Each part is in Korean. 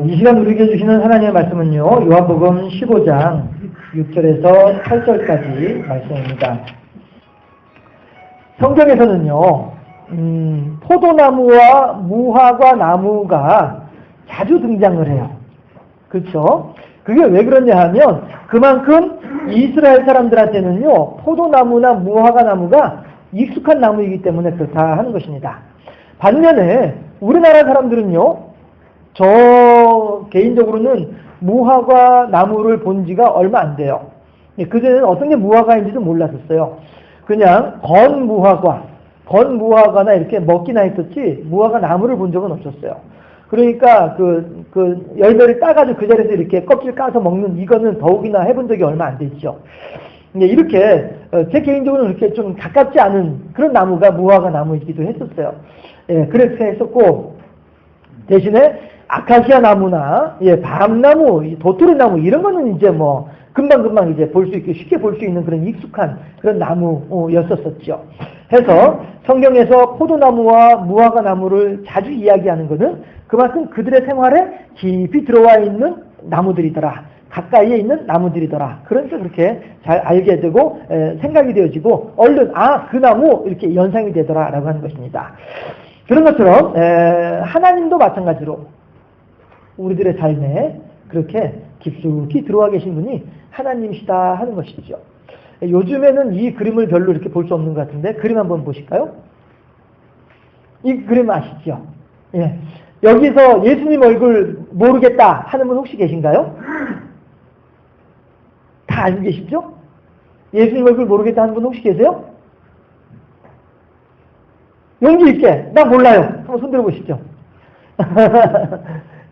이 시간 우리에게 주시는 하나님의 말씀은요, 요한복음 15장 6절에서 8절까지 말씀입니다. 성경에서는요, 포도나무와 무화과 나무가 자주 등장을 해요. 그렇죠? 그게 왜 그러냐 하면, 그만큼 이스라엘 사람들한테는요, 포도나무나 무화과 나무가 익숙한 나무이기 때문에 그렇다 하는 것입니다. 반면에 우리나라 사람들은요, 저 개인적으로는 무화과 나무를 본 지가 얼마 안 돼요. 그전에는 어떤 게 무화과인지도 몰랐었어요. 그냥 건무화과나 이렇게 먹기나 했었지 무화과 나무를 본 적은 없었어요. 그러니까 그 열매를 따가지고 그 자리에서 이렇게 껍질 까서 먹는 이거는 더욱이나 해본 적이 얼마 안 됐죠. 이렇게 제 개인적으로는 이렇게 좀 가깝지 않은 그런 나무가 무화과 나무이기도 했었어요. 예, 그렇게 했었고 대신에 아카시아 나무나 밤나무, 도토리 나무 이런 거는 이제 뭐 금방 이제 볼 수 있고 쉽게 볼 수 있는 그런 익숙한 그런 나무였었죠. 해서 성경에서 포도나무와 무화과 나무를 자주 이야기하는 것은 그만큼 그들의 생활에 깊이 들어와 있는 나무들이더라. 가까이에 있는 나무들이더라. 그러니까 그렇게 잘 알게 되고 생각이 되어지고 얼른 그 나무 이렇게 연상이 되더라라고 하는 것입니다. 그런 것처럼 하나님도 마찬가지로 우리들의 삶에 그렇게 깊숙이 들어와 계신 분이 하나님이시다 하는 것이죠. 요즘에는 이 그림을 별로 이렇게 볼 수 없는 것 같은데 그림 한번 보실까요? 이 그림 아시죠? 예. 여기서 예수님 얼굴 모르겠다 하는 분 혹시 계신가요? 다 알고 계시죠? 예수님 얼굴 모르겠다 하는 분 혹시 계세요? 용기 있게 나 몰라요. 한번 손 들어보시죠.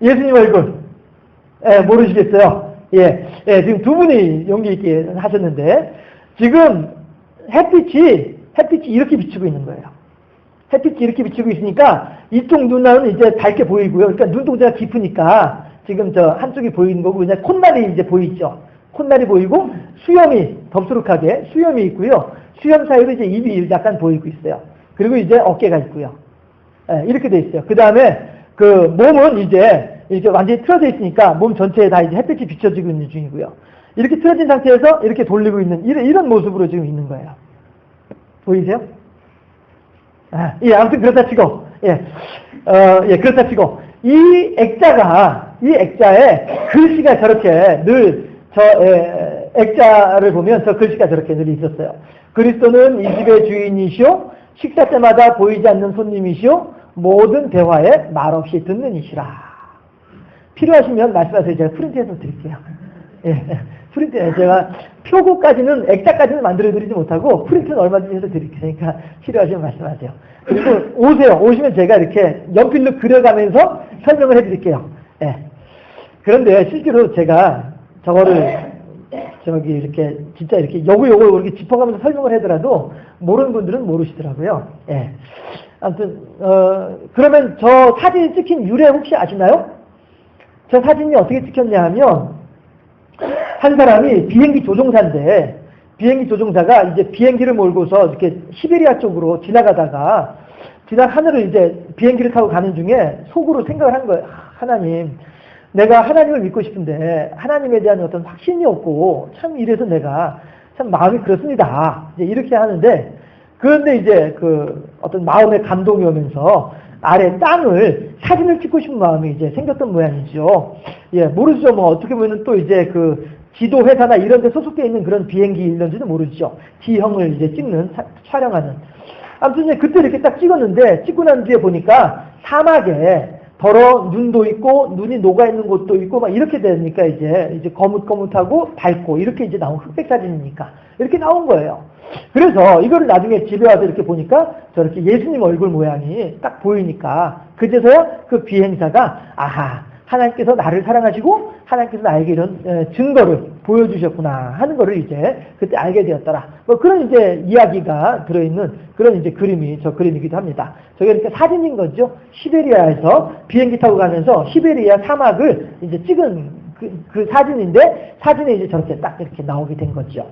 예수님 얼굴 모르시겠어요? 지금 두 분이 용기 있게 하셨는데 지금 햇빛이 이렇게 비추고 있는 거예요. 햇빛이 이렇게 비추고 있으니까 이쪽 눈알은 이제 밝게 보이고요. 그러니까 눈동자가 깊으니까 지금 저 한쪽이 보이는 거고 그냥 콧날이 이제 보이죠. 콧날이 보이고 수염이 덥수룩하게 수염이 있고요. 수염 사이로 이제 입이 약간 보이고 있어요. 그리고 이제 어깨가 있고요. 이렇게 돼 있어요. 그 다음에 그 몸은 이제 이렇게 완전히 틀어져 있으니까 몸 전체에 다 이제 햇빛이 비춰지고 있는 중이고요. 이렇게 틀어진 상태에서 이렇게 돌리고 있는 이런 모습으로 지금 있는 거예요. 보이세요? 아무튼 그렇다 치고 그렇다 치고 이 액자에 글씨가 저렇게 늘 액자를 보면 저 글씨가 저렇게 늘 있었어요. 그리스도는 이 집의 주인이시오. 식사 때마다 보이지 않는 손님이시오. 모든 대화에 말없이 듣는 이시라. 필요하시면 말씀하세요. 제가 프린트해서 드릴게요. 제가 표고까지는 액자까지는 만들어드리지 못하고 프린트는 얼마든지 해서 드릴 테니까 필요하시면 말씀하세요. 그리고 오시면 제가 이렇게 연필로 그려가면서 설명을 해드릴게요. 그런데 실제로 제가 저거를 이렇게 진짜 이렇게 요거 이렇게 짚어가면서 설명을 하더라도 모르는 분들은 모르시더라고요. 아무튼 그러면 저 사진이 찍힌 유래 혹시 아시나요? 저 사진이 어떻게 찍혔냐 하면 한 사람이 비행기 조종사인데 비행기 조종사가 이제 비행기를 몰고서 이렇게 시베리아 쪽으로 지나가다가 하늘을 이제 비행기를 타고 가는 중에 속으로 생각을 한 거예요. 하나님, 내가 하나님을 믿고 싶은데 하나님에 대한 어떤 확신이 없고 참 이래서 내가 참 마음이 그렇습니다. 이제 이렇게 하는데 그런데 이제 그 어떤 마음의 감동이 오면서 아래 땅을 사진을 찍고 싶은 마음이 이제 생겼던 모양이죠. 모르죠. 뭐 어떻게 보면 또 이제 그 지도 회사나 이런 데 소속되어 있는 그런 비행기 이런지도 모르죠. 지형을 이제 촬영하는. 아무튼 이제 그때 이렇게 딱 찍었는데 찍고 난 뒤에 보니까 사막에 더러 눈도 있고 눈이 녹아 있는 곳도 있고 막 이렇게 되니까 이제 거뭇거뭇하고 밝고 이렇게 이제 나온 흑백 사진이니까 이렇게 나온 거예요. 그래서 이거를 나중에 집에 와서 이렇게 보니까 저렇게 예수님 얼굴 모양이 딱 보이니까 그제서야 그 비행사가 하나님께서 나를 사랑하시고 하나님께서 나에게 이런 증거를 보여주셨구나 하는 거를 이제 그때 알게 되었더라. 뭐 그런 이제 이야기가 들어있는 그런 이제 그림이 저 그림이기도 합니다. 저게 이렇게 사진인 거죠. 시베리아에서 비행기 타고 가면서 시베리아 사막을 이제 찍은 그 사진인데 사진에 이제 저렇게 딱 이렇게 나오게 된 거죠.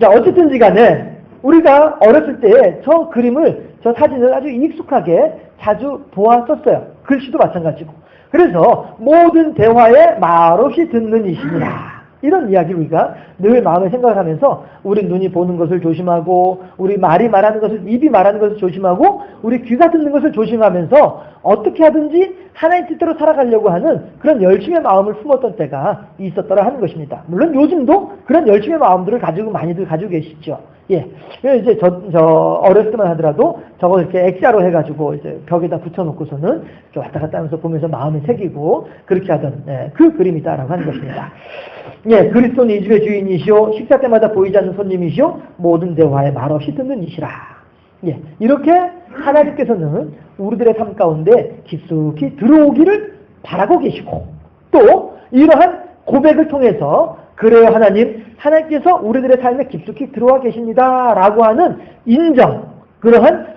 자, 어쨌든지 간에 우리가 어렸을 때 저 사진을 아주 익숙하게 자주 보았었어요. 글씨도 마찬가지고. 그래서 모든 대화에 말없이 듣는 이시니라. 이런 이야기를 우리가 늘 마음에 생각을 하면서 우리 눈이 보는 것을 조심하고 우리 말이 말하는 것을 입이 말하는 것을 조심하고 우리 귀가 듣는 것을 조심하면서 어떻게 하든지 하나님 뜻대로 살아가려고 하는 그런 열심의 마음을 품었던 때가 있었더라 하는 것입니다. 물론 요즘도 그런 열심의 마음들을 가지고 많이들 가지고 계시죠. 예. 이제 저 어렸을 때만 하더라도 저거 이렇게 액자로 해가지고 이제 벽에다 붙여놓고서는 이렇게 왔다 갔다 하면서 보면서 마음에 새기고 그렇게 하던 그 그림이다라고 하는 것입니다. 예, 그리스도는 이 집의 주인이시오, 식사 때마다 보이지 않는 손님이시오, 모든 대화에 말없이 듣는 이시라. 예, 이렇게 하나님께서는 우리들의 삶 가운데 깊숙이 들어오기를 바라고 계시고 또 이러한 고백을 통해서 그래요 하나님께서 우리들의 삶에 깊숙이 들어와 계십니다라고 하는 인정, 그러한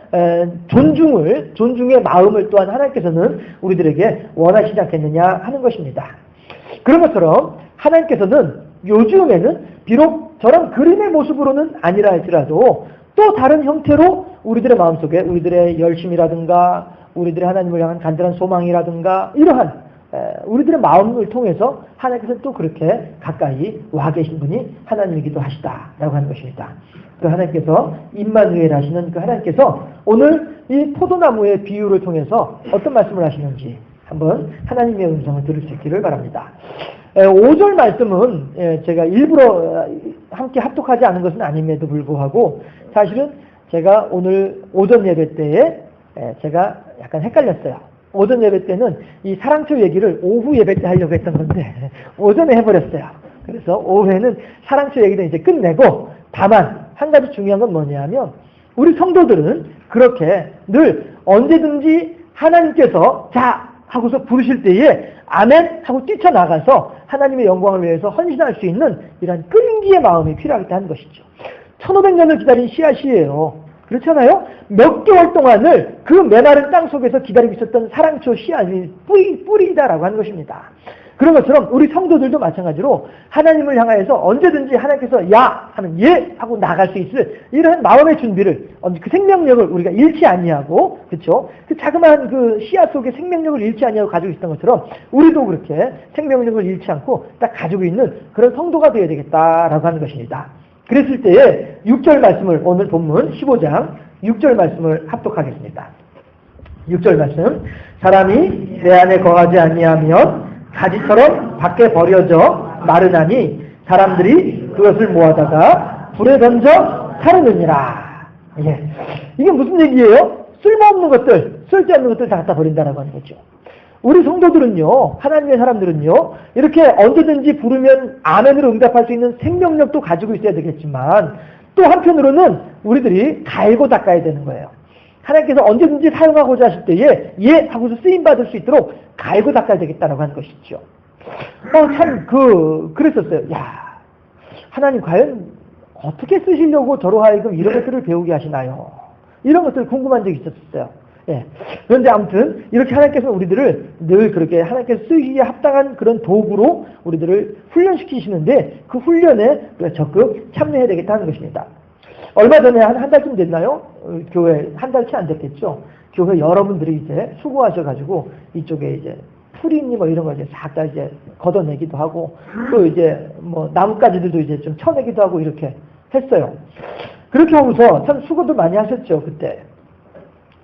존중의 마음을 또한 하나님께서는 우리들에게 원하시지 않겠느냐 하는 것입니다. 그런 것처럼 하나님께서는 요즘에는 비록 저런 그림의 모습으로는 아니라 할지라도 또 다른 형태로 우리들의 마음속에 우리들의 열심이라든가 우리들의 하나님을 향한 간절한 소망이라든가 이러한 우리들의 마음을 통해서 하나님께서 또 그렇게 가까이 와 계신 분이 하나님이기도 하시다라고 하는 것입니다. 그 하나님께서 임마누엘 하시는 그 하나님께서 오늘 이 포도나무의 비유를 통해서 어떤 말씀을 하시는지 한번 하나님의 음성을 들을 수 있기를 바랍니다. 5절 말씀은 제가 일부러 함께 합독하지 않은 것은 아님에도 불구하고 사실은 제가 오늘 오전 예배 때에 제가 약간 헷갈렸어요. 오전 예배 때는 이 사랑초 얘기를 오후 예배 때 하려고 했던 건데 오전에 해버렸어요. 그래서 오후에는 사랑초 얘기는 이제 끝내고 다만 한 가지 중요한 건 뭐냐면 우리 성도들은 그렇게 늘 언제든지 하나님께서 자 하고서 부르실 때에 아멘 하고 뛰쳐나가서 하나님의 영광을 위해서 헌신할 수 있는 이런 끈기의 마음이 필요하겠다 하는 것이죠. 1500년을 기다린 씨앗이에요. 그렇잖아요? 몇 개월 동안을 그 메마른 땅 속에서 기다리고 있었던 사랑초 씨앗이 뿌리다라고 하는 것입니다. 그런 것처럼 우리 성도들도 마찬가지로 하나님을 향하여서 언제든지 하나님께서 야 하면 예 하고 나갈 수 있을 이런 마음의 준비를 그 생명력을 우리가 잃지 아니하고 그렇죠? 그 자그마한 그 씨앗 속에 생명력을 잃지 아니하고 가지고 있었던 것처럼 우리도 그렇게 생명력을 잃지 않고 딱 가지고 있는 그런 성도가 되어야 되겠다라고 하는 것입니다. 그랬을 때에 6절 말씀을 오늘 본문 15장 6절 말씀을 합독하겠습니다. 6절 말씀 사람이 내 안에 거하지 아니하면 가지처럼 밖에 버려져 마르나니 사람들이 그것을 모아다가 불에 던져 사르느니라. 예. 이게 무슨 얘기예요? 쓸모없는 것들, 쓸데없는 것들 다 갖다 버린다라고 하는 거죠. 우리 성도들은요, 하나님의 사람들은요, 이렇게 언제든지 부르면 아멘으로 응답할 수 있는 생명력도 가지고 있어야 되겠지만 또 한편으로는 우리들이 갈고 닦아야 되는 거예요. 하나님께서 언제든지 사용하고자 하실 때에 예 하고서 쓰임받을 수 있도록 갈고 닦아야 되겠다라고 하는 것이죠. 그랬었어요. 야, 하나님 과연 어떻게 쓰시려고 저로 하여금 이런 것들을 배우게 하시나요? 이런 것들 궁금한 적이 있었어요. 예. 그런데 아무튼 이렇게 하나님께서 우리들을 늘 그렇게 하나님께서 쓰기에 합당한 그런 도구로 우리들을 훈련시키시는데 그 훈련에 적극 참여해야 되겠다 하는 것입니다. 얼마 전에 한 달쯤 됐나요? 교회 한 달치 안 됐겠죠. 교회 여러분들이 이제 수고하셔가지고 이쪽에 이제 풀이니 뭐 이런 거 이제 싹 다 이제 걷어내기도 하고 또 이제 뭐 나뭇가지들도 이제 좀 쳐내기도 하고 이렇게 했어요. 그렇게 하고서 참 수고도 많이 하셨죠 그때.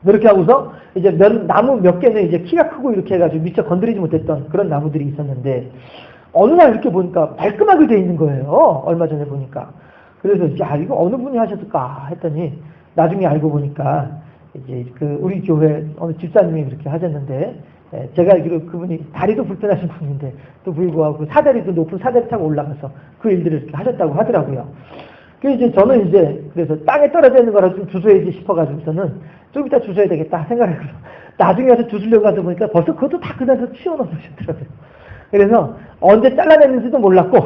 그렇게 하고서 이제 나무 몇 개는 이제 키가 크고 이렇게 해가지고 미처 건드리지 못했던 그런 나무들이 있었는데 어느 날 이렇게 보니까 말끔하게 돼 있는 거예요. 얼마 전에 보니까. 그래서 야 이거 어느 분이 하셨을까 했더니 나중에 알고 보니까 이제 그 우리 교회 어느 집사님이 그렇게 하셨는데 제가 알기로 그분이 다리도 불편하신 분인데 또 불구하고 사다리도 높은 사다리 타고 올라가서 그 일들을 이렇게 하셨다고 하더라고요. 그래서 이제 저는 이제 그래서 땅에 떨어져 있는 거라 좀 주워야지 싶어가지고서는 좀 이따 주워야 되겠다 생각을 해서 나중에 와서 주우려고 하다 보니까 벌써 그것도 다 그날서 치워놓으셨더라고요. 그래서 언제 잘라냈는지도 몰랐고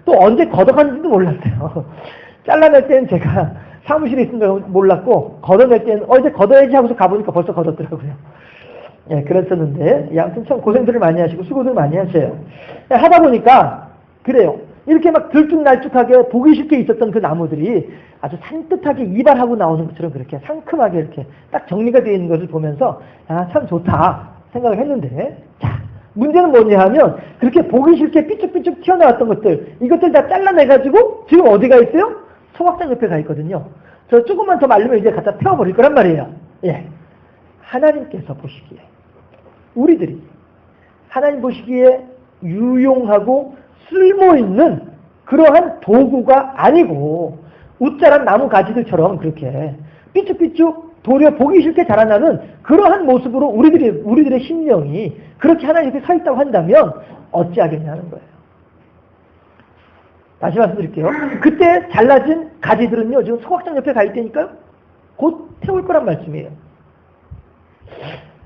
또 언제 걷어갔는지도 몰랐어요. 잘라낼 때는 제가 사무실에 있는 걸 몰랐고 걷어낼 때는 이제 걷어야지 하고서 가보니까 벌써 걷었더라고요. 예, 그랬었는데 아무튼 참 고생들을 많이 하시고 수고들 많이 하셔요. 하다 보니까 그래요. 이렇게 막 들쭉날쭉하게 보기 쉽게 있었던 그 나무들이 아주 산뜻하게 이발하고 나오는 것처럼 그렇게 상큼하게 이렇게 딱 정리가 되어 있는 것을 보면서 참 좋다 생각을 했는데 자 문제는 뭐냐 하면 그렇게 보기 싫게 삐쭉삐쭉 튀어나왔던 것들, 이것들 다 잘라내가지고 지금 어디가 있어요? 소각장 옆에 가 있거든요. 저 조금만 더 말리면 이제 갖다 태워버릴 거란 말이에요. 예. 하나님께서 보시기에, 우리들이 하나님 보시기에 유용하고 쓸모있는 그러한 도구가 아니고 웃자란 나무 가지들처럼 그렇게 삐쭉삐쭉 도리어 보기 싫게 자라나는 그러한 모습으로 우리들의 심령이 그렇게 하나님 옆에 서 있다고 한다면 어찌하겠냐는 거예요. 다시 말씀드릴게요. 그때 잘라진 가지들은요, 지금 소각장 옆에 가 있다니까요? 곧 태울 거란 말씀이에요.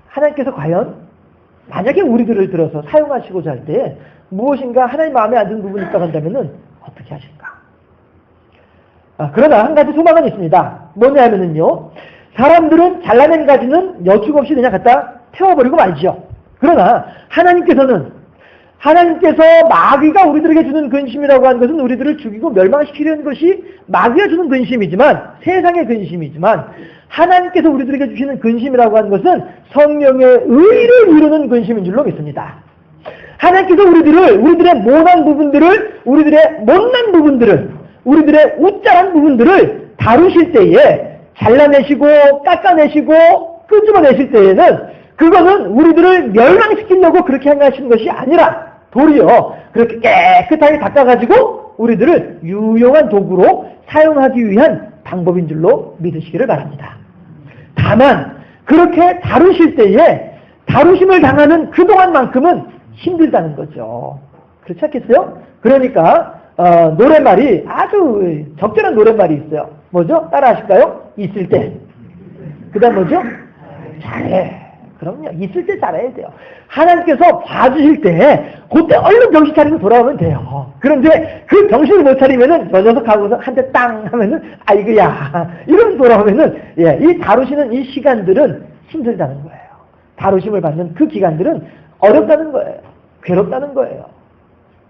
하나님께서 과연 만약에 우리들을 들어서 사용하시고자 할 때 무엇인가 하나님 마음에 안 드는 부분이 있다고 한다면은 어떻게 하실까? 그러나 한 가지 소망은 있습니다. 뭐냐 하면은요, 사람들은 잘라낸 가지는 여축 없이 그냥 갖다 태워버리고 말죠. 그러나 하나님께서 마귀가 우리들에게 주는 근심이라고 하는 것은 우리들을 죽이고 멸망시키려는 것이 마귀가 주는 근심이지만, 세상의 근심이지만, 하나님께서 우리들에게 주시는 근심이라고 하는 것은 성령의 의를 이루는 근심인 줄로 믿습니다. 하나님께서 우리들의 모난 부분들을, 우리들의 못난 부분들을, 우리들의 우짜한 부분들을 다루실 때에 잘라내시고 깎아내시고 끄집어내실 때에는 그것은 우리들을 멸망시키려고 그렇게 행하시는 것이 아니라 도리어 그렇게 깨끗하게 닦아가지고 우리들을 유용한 도구로 사용하기 위한 방법인 줄로 믿으시기를 바랍니다. 다만 그렇게 다루실 때에 다루심을 당하는 그동안만큼은 힘들다는 거죠. 그렇지 않겠어요? 그러니까 노랫말이 아주 적절한 노랫말이 있어요. 뭐죠? 따라 하실까요? 있을 때. 그 다음 뭐죠? 잘해. 그럼요. 있을 때 잘해야 돼요. 하나님께서 봐주실 때 그때 얼른 정신 차리고 돌아오면 돼요. 그런데 그 정신을 못 차리면은 저 녀석 하고서 한 대 땅 하면은 아이고야 이러면서 돌아오면은 이 다루시는 이 시간들은 힘들다는 거예요. 다루심을 받는 그 기간들은 어렵다는 거예요. 괴롭다는 거예요.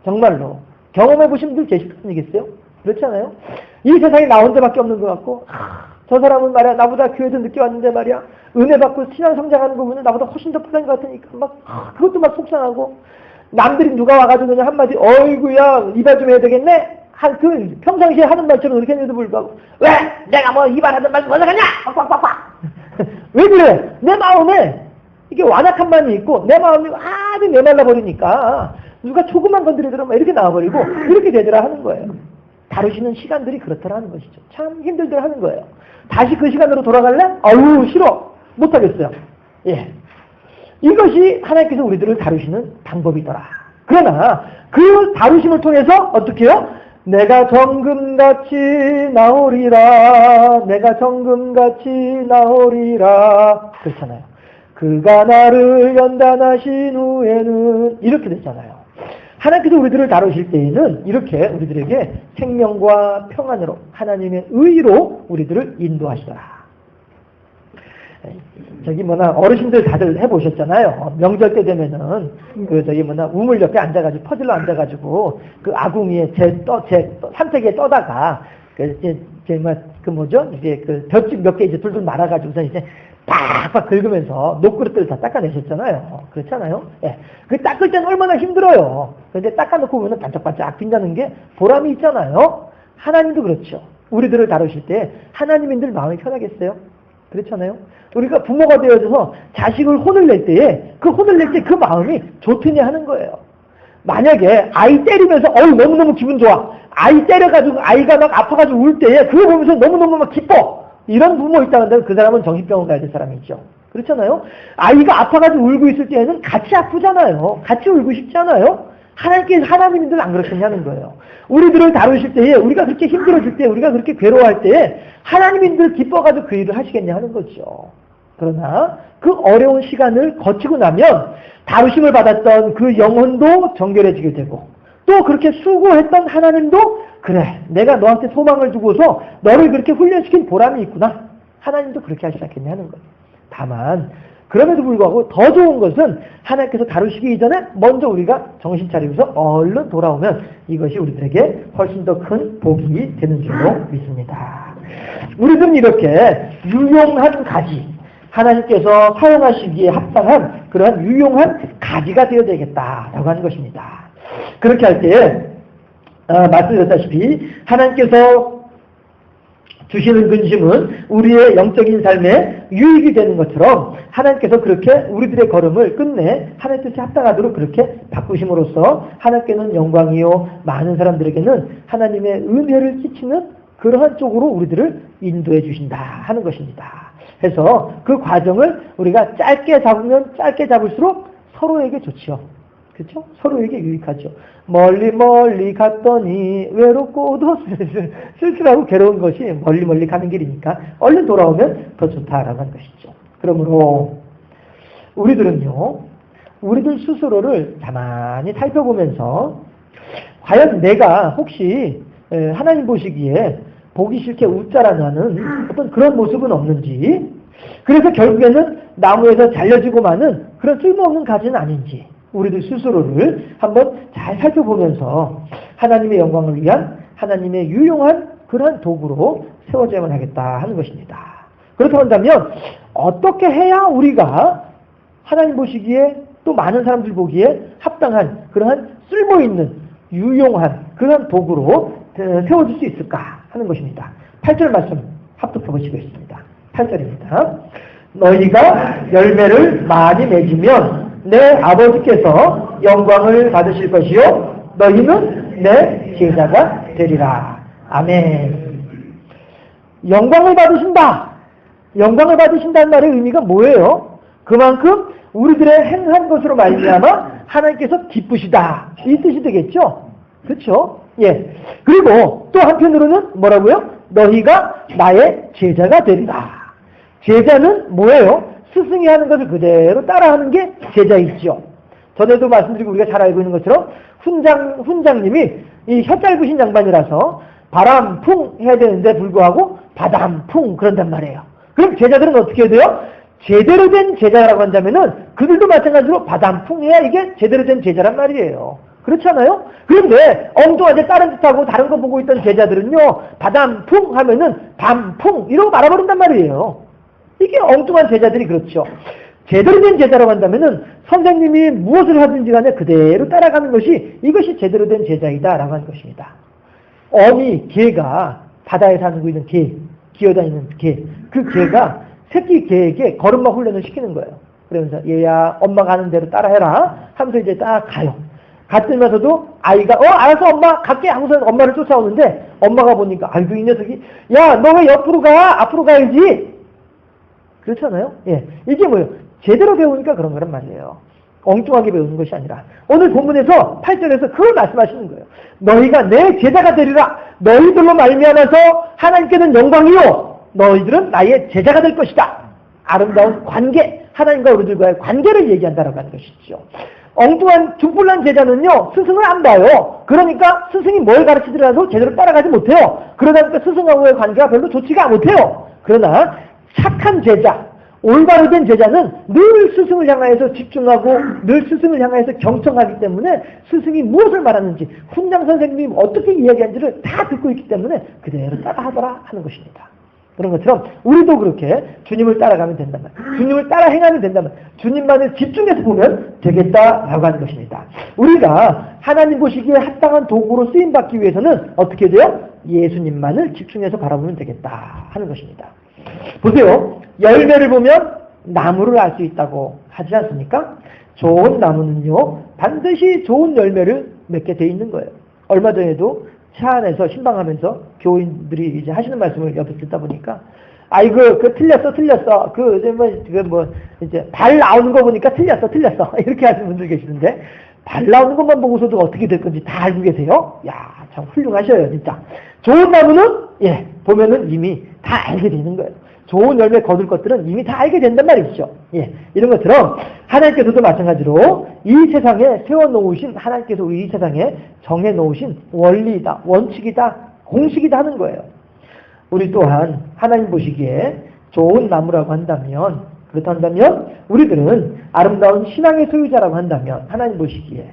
정말로. 경험해 보신 분들 계실 거 아니겠어요? 그렇지 않아요? 이 세상에 나 혼자밖에 없는 것 같고 저 사람은 말이야 나보다 교회도 늦게 왔는데 말이야 은혜 받고 신앙 성장하는 거 보면 나보다 훨씬 더 빠른 것 같으니까 그것도 막 속상하고 남들이 누가 와가지고 그냥 한마디 어이구야 이발 좀 해야 되겠네? 그 평상시에 하는 말처럼 그렇게 했는데도 불구하고 왜? 내가 뭐 이발하던 말 먼저 가냐? 빡빡빡빡 왜 그래? 내 마음에 이게 완악한 만이 있고 내 마음이 아주 메말라 버리니까 누가 조금만 건드리더라 이렇게 나와버리고 이렇게 되더라 하는 거예요. 다루시는 시간들이 그렇더라 하는 것이죠. 참 힘들더라 하는 거예요. 다시 그 시간으로 돌아갈래? 아유 싫어. 못하겠어요. 예, 이것이 하나님께서 우리들을 다루시는 방법이더라. 그러나 그 다루심을 통해서 어떻게 해요? 내가 정금같이 나오리라. 내가 정금같이 나오리라. 그렇잖아요. 그가 나를 연단하신 후에는 이렇게 됐잖아요. 하나님께서 우리들을 다루실 때에는 이렇게 우리들에게 생명과 평안으로 하나님의 의로 우리들을 인도하시더라. 어르신들 다들 해보셨잖아요. 명절 때 되면은 우물 옆에 앉아가지고 퍼즐로 앉아가지고 그 아궁이에 산태기에 떠다가 이제 그 볏짚 몇 개 이제 둘둘 말아가지고서 이제 팍팍 긁으면서 녹그릇들을 다 닦아내셨잖아요. 그렇잖아요? 예. 그 닦을 때는 얼마나 힘들어요. 그런데 닦아놓고 보면 반짝반짝 빈다는 게 보람이 있잖아요. 하나님도 그렇죠. 우리들을 다루실 때 하나님인들 마음이 편하겠어요? 그렇잖아요? 우리가 부모가 되어져서 자식을 혼을 낼 때에 그 혼을 낼 때 그 마음이 좋더냐 하는 거예요. 만약에 아이 때리면서 너무너무 기분 좋아. 아이 때려가지고 아이가 막 아파가지고 울 때에 그거 보면서 너무너무 막 기뻐. 이런 부모 있다고 한다면 그 사람은 정신병원 가야 될 사람이죠. 그렇잖아요? 아이가 아파가지고 울고 있을 때에는 같이 아프잖아요. 같이 울고 싶잖아요. 하나님인들 안 그렇겠냐는 거예요. 우리들을 다루실 때에 우리가 그렇게 힘들어질 때 우리가 그렇게 괴로워할 때에 하나님인들 기뻐가지고 그 일을 하시겠냐 하는 거죠. 그러나 그 어려운 시간을 거치고 나면 다루심을 받았던 그 영혼도 정결해지게 되고 또 그렇게 수고했던 하나님도 그래 내가 너한테 소망을 두고서 너를 그렇게 훈련시킨 보람이 있구나. 하나님도 그렇게 하시지 않겠냐 하는 거예요. 다만 그럼에도 불구하고 더 좋은 것은 하나님께서 다루시기 이전에 먼저 우리가 정신 차리고서 얼른 돌아오면 이것이 우리들에게 훨씬 더 큰 복이 되는 줄로 믿습니다. 우리들은 이렇게 유용한 가지, 하나님께서 사용하시기에 합당한 그러한 유용한 가지가 되어야 되겠다라고 하는 것입니다. 그렇게 할 때 말씀드렸다시피 하나님께서 주시는 근심은 우리의 영적인 삶에 유익이 되는 것처럼 하나님께서 그렇게 우리들의 걸음을 끝내 하나님의 뜻에 합당하도록 그렇게 바꾸심으로써 하나님께는 영광이요 많은 사람들에게는 하나님의 은혜를 끼치는 그러한 쪽으로 우리들을 인도해 주신다 하는 것입니다. 해서 그 과정을 우리가 짧게 잡으면 짧게 잡을수록 서로에게 좋지요. 그렇죠? 서로에게 유익하죠. 멀리 멀리 갔더니 외롭고도 쓸쓸하고 괴로운 것이 멀리 멀리 가는 길이니까 얼른 돌아오면 더 좋다라고 하는 것이죠. 그러므로 우리들은요, 우리들 스스로를 가만히 살펴보면서 과연 내가 혹시 하나님 보시기에 보기 싫게 웃자라는 어떤 그런 모습은 없는지, 그래서 결국에는 나무에서 잘려지고 마는 그런 쓸모없는 가지는 아닌지 우리들 스스로를 한번 잘 살펴보면서 하나님의 영광을 위한 하나님의 유용한 그런 도구로 세워져야만 하겠다 하는 것입니다. 그렇다고 한다면 어떻게 해야 우리가 하나님 보시기에 또 많은 사람들 보기에 합당한 그러한 쓸모있는 유용한 그런 도구로 세워질 수 있을까 하는 것입니다. 8절 말씀 합독해 보시겠습니다. 8절입니다. 너희가 열매를 많이 맺으면 내 아버지께서 영광을 받으실 것이요 너희는 내 제자가 되리라. 아멘. 영광을 받으신다. 영광을 받으신다는 말의 의미가 뭐예요? 그만큼 우리들의 행한 것으로 말미암아 하나님께서 기쁘시다. 이 뜻이 되겠죠? 그렇죠? 예. 그리고 또 한편으로는 뭐라고요? 너희가 나의 제자가 되리라. 제자는 뭐예요? 스승이 하는 것을 그대로 따라하는 게 제자이죠. 전에도 말씀드리고 우리가 잘 알고 있는 것처럼 훈장님이 이 혀 짧으신 양반이라서 바람 풍 해야 되는데 불구하고 바담 풍 그런단 말이에요. 그럼 제자들은 어떻게 해야 돼요? 제대로 된 제자라고 한다면은 그들도 마찬가지로 바담 풍 해야 이게 제대로 된 제자란 말이에요. 그렇잖아요? 그런데 엉뚱하게 다른 짓하고 다른 거 보고 있던 제자들은요, 바담 풍 하면은 밤풍 이러고 말아버린단 말이에요. 이게 엉뚱한 제자들이 그렇죠. 제대로 된 제자라고 한다면은 선생님이 무엇을 하든지 간에 그대로 따라가는 것이 이것이 제대로 된 제자이다라고 하는 것입니다. 어미 개가 바다에 사는 있는 개, 기어다니는 개, 그 개가 새끼 개에게 걸음마 훈련을 시키는 거예요. 그러면서 얘야 엄마가 하는 대로 따라해라 하면서 이제 딱 가요. 갔으면서도 아이가 알아서 엄마 갈게 하고서 엄마를 쫓아오는데 엄마가 보니까 아이고 이 녀석이 야 너 왜 옆으로 가? 앞으로 가야지. 그렇잖아요? 예. 이게 뭐예요? 제대로 배우니까 그런 거란 말이에요. 엉뚱하게 배우는 것이 아니라. 오늘 본문에서 8절에서 그걸 말씀하시는 거예요. 너희가 내 제자가 되리라. 너희들로 말미암아서 하나님께는 영광이요. 너희들은 나의 제자가 될 것이다. 아름다운 관계, 하나님과 우리들과의 관계를 얘기한다라고 하는 것이죠. 엉뚱한 중불난 제자는요, 스승을 안 봐요. 그러니까 스승이 뭘 가르치더라도 제대로 따라가지 못해요. 그러다 보니까 스승하고의 관계가 별로 좋지가 못해요. 그러나 착한 제자, 올바로 된 제자는 늘 스승을 향하여서 집중하고 늘 스승을 향하여서 경청하기 때문에 스승이 무엇을 말하는지 훈장 선생님이 어떻게 이야기하는지를 다 듣고 있기 때문에 그대로 따라하더라 하는 것입니다. 그런 것처럼 우리도 그렇게 주님을 따라가면 된다면, 주님을 따라 행하면 된다면, 주님만을 집중해서 보면 되겠다라고 하는 것입니다. 우리가 하나님 보시기에 합당한 도구로 쓰임받기 위해서는 어떻게 돼요? 예수님만을 집중해서 바라보면 되겠다 하는 것입니다. 보세요. 열매를 보면 나무를 알 수 있다고 하지 않습니까? 좋은 나무는요, 반드시 좋은 열매를 맺게 돼 있는 거예요. 얼마 전에도 차 안에서 신방하면서 교인들이 이제 하시는 말씀을 옆에 듣다 보니까, 아이고, 틀렸어. 이제 발 나오는 거 보니까 틀렸어. 이렇게 하시는 분들 계시는데, 발 나오는 것만 보고서도 어떻게 될 건지 다 알고 계세요? 야, 참 훌륭하셔요, 진짜. 좋은 나무는, 보면은 이미 다 알게 되는 거예요. 좋은 열매 거둘 것들은 이미 다 알게 된단 말이죠. 이런 것처럼 하나님께서도 마찬가지로 이 세상에 세워놓으신, 하나님께서 우리 이 세상에 정해놓으신 원리이다, 원칙이다, 공식이다 하는 거예요. 우리 또한 하나님 보시기에 좋은 나무라고 한다면, 그렇다면 우리들은 아름다운 신앙의 소유자라고 한다면, 하나님 보시기에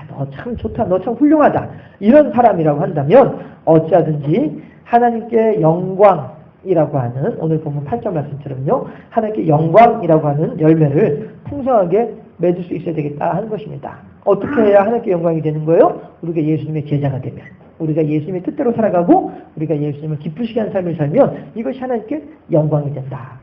너 참 좋다, 너 참 훌륭하다, 이런 사람이라고 한다면 어찌하든지 하나님께 영광, 이라고 하는 오늘 본문 8절 말씀처럼요. 하나님께 영광이라고 하는 열매를 풍성하게 맺을 수 있어야 되겠다 하는 것입니다. 어떻게 해야 하나님께 영광이 되는 거예요? 우리가 예수님의 제자가 되면, 우리가 예수님의 뜻대로 살아가고 우리가 예수님을 기쁘시게 하는 삶을 살면 이것이 하나님께 영광이 된다.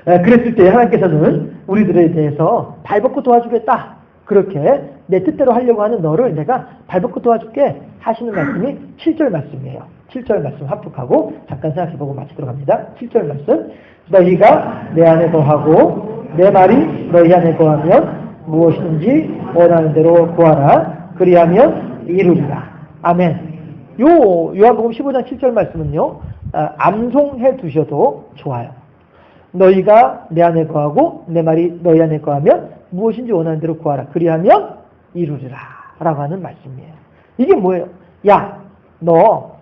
그랬을 때 하나님께서는 우리들에 대해서 발벗고 도와주겠다. 그렇게 내 뜻대로 하려고 하는 너를 내가 발벗고 도와줄게 하시는 말씀이 7절 말씀이에요. 7절 말씀 합독하고 잠깐 생각해보고 마치도록 합니다. 7절 말씀. 너희가 내 안에 거하고 내 말이 너희 안에 거하면 무엇이든지 원하는 대로 구하라. 그리하면 이루리라. 아멘. 요한복음 15장 7절 말씀은요. 암송해 두셔도 좋아요. 너희가 내 안에 거하고 내 말이 너희 안에 거하면 무엇인지 원하는 대로 구하라. 그리하면 이루리라. 라고 하는 말씀이에요. 이게 뭐예요? 야, 너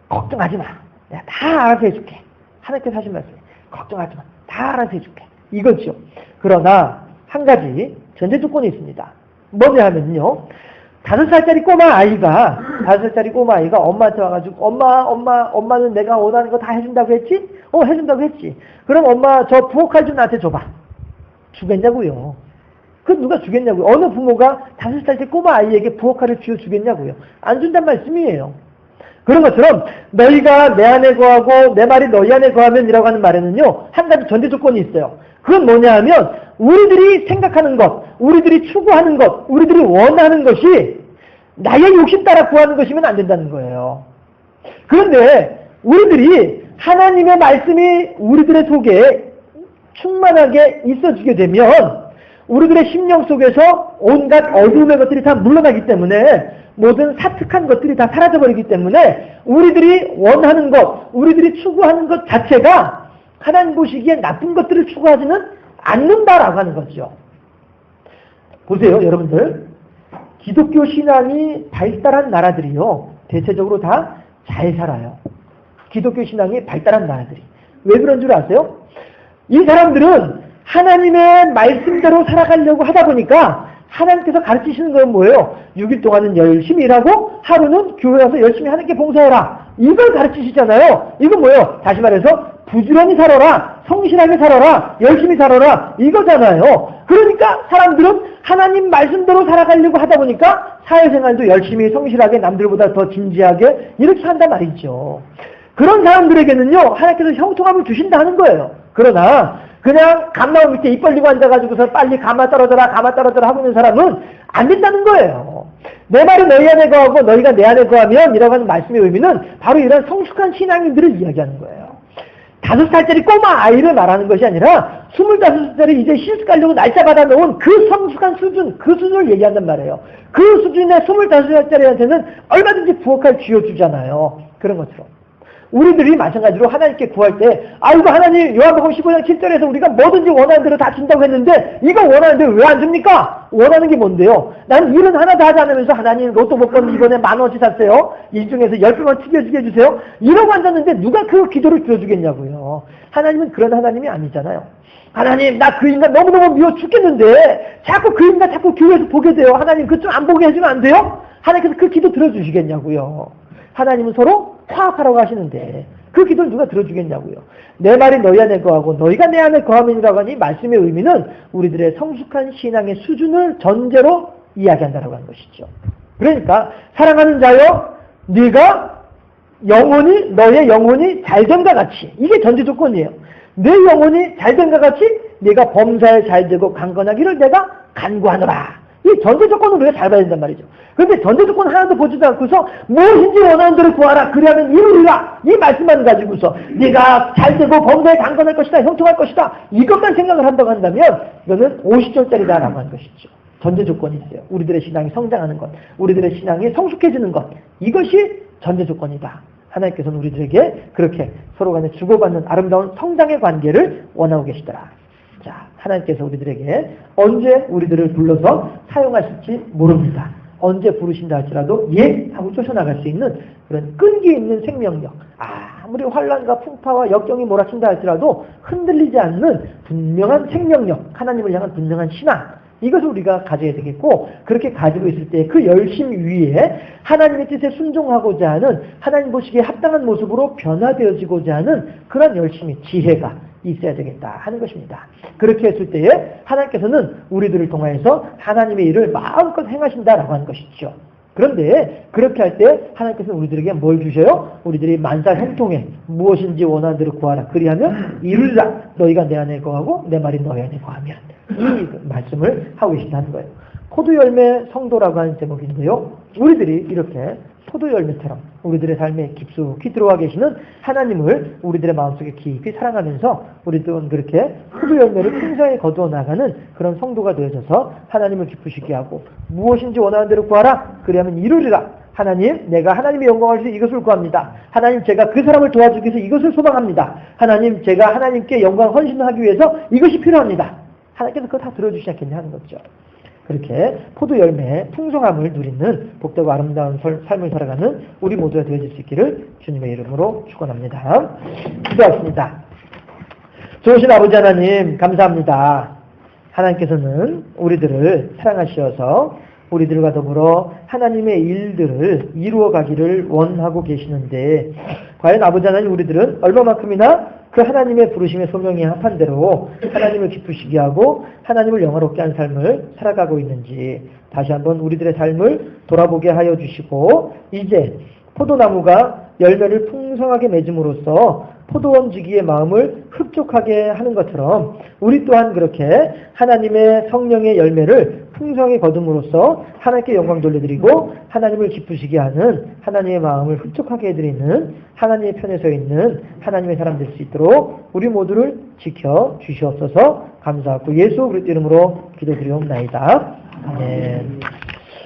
걱정하지 마. 내가 다 알아서 해줄게. 하나님께서 하신 말씀이에요. 걱정하지 마. 다 알아서 해줄게. 이거죠. 그러나 한 가지 전제 조건이 있습니다. 뭐냐 하면요. 5살짜리 꼬마 아이가 엄마한테 와가지고 엄마는 내가 원하는 거 다 해준다고 했지? 해준다고 했지. 그럼 엄마 저 부엌칼 좀 나한테 줘봐. 주겠냐고요. 그건 누가 주겠냐고요. 어느 부모가 5살짜리 꼬마 아이에게 부엌칼을 쥐어주겠냐고요. 안 준단 말씀이에요. 그런 것처럼 너희가 내 안에 거하고 내 말이 너희 안에 거하면 이라고 하는 말에는요. 한 가지 전제 조건이 있어요. 그건 뭐냐 하면 우리들이 생각하는 것, 우리들이 추구하는 것, 우리들이 원하는 것이 나의 욕심 따라 구하는 것이면 안 된다는 거예요. 그런데 우리들이 하나님의 말씀이 우리들의 속에 충만하게 있어지게 되면 우리들의 심령 속에서 온갖 어두움의 것들이 다 물러나기 때문에 모든 사특한 것들이 다 사라져버리기 때문에 우리들이 원하는 것, 우리들이 추구하는 것 자체가 하나님 보시기에 나쁜 것들을 추구하지는 않는다라고 하는 거죠. 보세요, 여러분들. 기독교 신앙이 발달한 나라들이요. 대체적으로 다 잘 살아요. 기독교 신앙이 발달한 나라들이. 왜 그런 줄 아세요? 이 사람들은 하나님의 말씀대로 살아가려고 하다 보니까 하나님께서 가르치시는 건 뭐예요? 6일 동안은 열심히 일하고 하루는 교회 와서 열심히 하나님께 봉사해라. 이걸 가르치시잖아요. 이건 뭐예요? 다시 말해서 부지런히 살아라. 성실하게 살아라. 열심히 살아라. 이거잖아요. 그러니까 사람들은 하나님 말씀대로 살아가려고 하다 보니까 사회생활도 열심히 성실하게 남들보다 더 진지하게 이렇게 한단 말이죠. 그런 사람들에게는요. 하나님께서 형통함을 주신다 하는 거예요. 그러나 그냥 감나무 밑에 입 벌리고 앉아가지고서 빨리 가마 떨어져라 하고 있는 사람은 안 된다는 거예요. 내 말이 너희 안에 거하고 너희가 내 안에 거하면 이라고 하는 말씀의 의미는 바로 이런 성숙한 신앙인들을 이야기하는 거예요. 5살짜리 꼬마 아이를 말하는 것이 아니라 25살짜리 이제 시집 가려고 날짜 받아놓은 그 성숙한 수준, 그 수준을 얘기한단 말이에요. 그 수준의 25살짜리한테는 얼마든지 부엌칼 쥐어주잖아요. 그런 것처럼. 우리들이 마찬가지로 하나님께 구할 때 아이고 하나님 요한복음 15장 7절에서 우리가 뭐든지 원하는 대로 다 준다고 했는데 이거 원하는 대로 왜 안 줍니까? 원하는 게 뭔데요? 나는 일은 하나도 하지 않으면서 하나님 로또 복권 이번에 10,000원치 샀어요. 이 중에서 10배만 튀겨주게 해주세요. 이러고 앉았는데 누가 그 기도를 들어주겠냐고요. 하나님은 그런 하나님이 아니잖아요. 하나님 나 그 인간 너무너무 미워 죽겠는데 자꾸 그 인간 자꾸 교회에서 보게 돼요. 하나님 그 좀 안 보게 해주면 안 돼요? 하나님께서 그 기도 들어주시겠냐고요. 하나님은 서로 화합하라고 하시는데 그 기도를 누가 들어주겠냐고요. 내 말이 너희 안에 거하고 너희가 내 안에 거하면이라고 하니 말씀의 의미는 우리들의 성숙한 신앙의 수준을 전제로 이야기한다라고 하는 것이죠. 그러니까 사랑하는 자여 네가 영혼이 너의 영혼이 잘된과 같이 이게 전제 조건이에요. 내 영혼이 잘된과 같이 네가 범사에 잘되고 강건하기를 내가 간구하노라. 이 전제 조건을 우리가 잘 봐야 된단 말이죠. 그런데 전제 조건 하나도 보지도 않고서 무엇인지 원하는 대로 구하라. 그리하면 이루리라. 이 말씀만 가지고서 네가 잘되고 범사에 강건할 것이다. 형통할 것이다. 이것만 생각을 한다고 한다면 이거는 50절짜리다라고 하는 것이죠. 전제 조건이 있어요. 우리들의 신앙이 성장하는 것. 우리들의 신앙이 성숙해지는 것. 이것이 전제 조건이다. 하나님께서는 우리들에게 그렇게 서로 간에 주고받는 아름다운 성장의 관계를 원하고 계시더라. 자, 하나님께서 우리들에게 언제 우리들을 불러서 사용하실지 모릅니다. 언제 부르신다 할지라도 예 하고 쫓아나갈 수 있는 그런 끈기 있는 생명력, 아무리 환란과 풍파와 역경이 몰아친다 할지라도 흔들리지 않는 분명한 생명력, 하나님을 향한 분명한 신앙, 이것을 우리가 가져야 되겠고, 그렇게 가지고 있을 때 그 열심 위에 하나님의 뜻에 순종하고자 하는, 하나님 보시기에 합당한 모습으로 변화되어지고자 하는 그런 열심이, 지혜가 있어야 되겠다 하는 것입니다. 그렇게 했을 때에 하나님께서는 우리들을 통하여서 하나님의 일을 마음껏 행하신다라고 하는 것이죠. 그런데 그렇게 할 때 하나님께서는 우리들에게 뭘 주셔요? 우리들이 만사 형통에 무엇인지 원하는 대로 구하라. 그리하면 이루리라. 너희가 내 안에 거하고 내 말이 너희 안에 거하면. 이 말씀을 하고 계신다는 거예요. 포도열매 성도라고 하는 제목인데요. 우리들이 이렇게 포도열매처럼 우리들의 삶에 깊숙이 들어와 계시는 하나님을 우리들의 마음속에 깊이 사랑하면서 우리들은 그렇게 포도열매를 풍성히 거두어 나가는 그런 성도가 되어져서 하나님을 기쁘시게 하고, 무엇인지 원하는 대로 구하라. 그리하면 이루리라. 하나님, 내가 하나님의 영광을 위해서 이것을 구합니다. 하나님, 제가 그 사람을 도와주기 위해서 이것을 소망합니다. 하나님, 제가 하나님께 영광 헌신하기 위해서 이것이 필요합니다. 하나님께서 그거 다 들어주시지 않겠냐 하는 거죠. 그렇게 포도 열매의 풍성함을 누리는 복되고 아름다운 삶을 살아가는 우리 모두가 되어질 수 있기를 주님의 이름으로 축원합니다. 기도하겠습니다. 좋으신 아버지 하나님, 감사합니다. 하나님께서는 우리들을 사랑하시어서 우리들과 더불어 하나님의 일들을 이루어 가기를 원하고 계시는데, 과연 아버지 하나님, 우리들은 얼마만큼이나 그 하나님의 부르심의 소명에 합한 대로 하나님을 기쁘시게 하고 하나님을 영화롭게 한 삶을 살아가고 있는지 다시 한번 우리들의 삶을 돌아보게 하여 주시고, 이제 포도나무가 열매를 풍성하게 맺음으로써 포도원지기의 마음을 흡족하게 하는 것처럼 우리 또한 그렇게 하나님의 성령의 열매를 풍성히 거둠으로써 하나님께 영광 돌려드리고 하나님을 기쁘시게 하는 하나님의 마음을 흡족하게 해드리는 하나님의 편에 서 있는 하나님의 사람 될 수 있도록 우리 모두를 지켜 주시옵소서. 감사하고 예수 그리스도 이름으로 기도드리옵나이다. 아멘.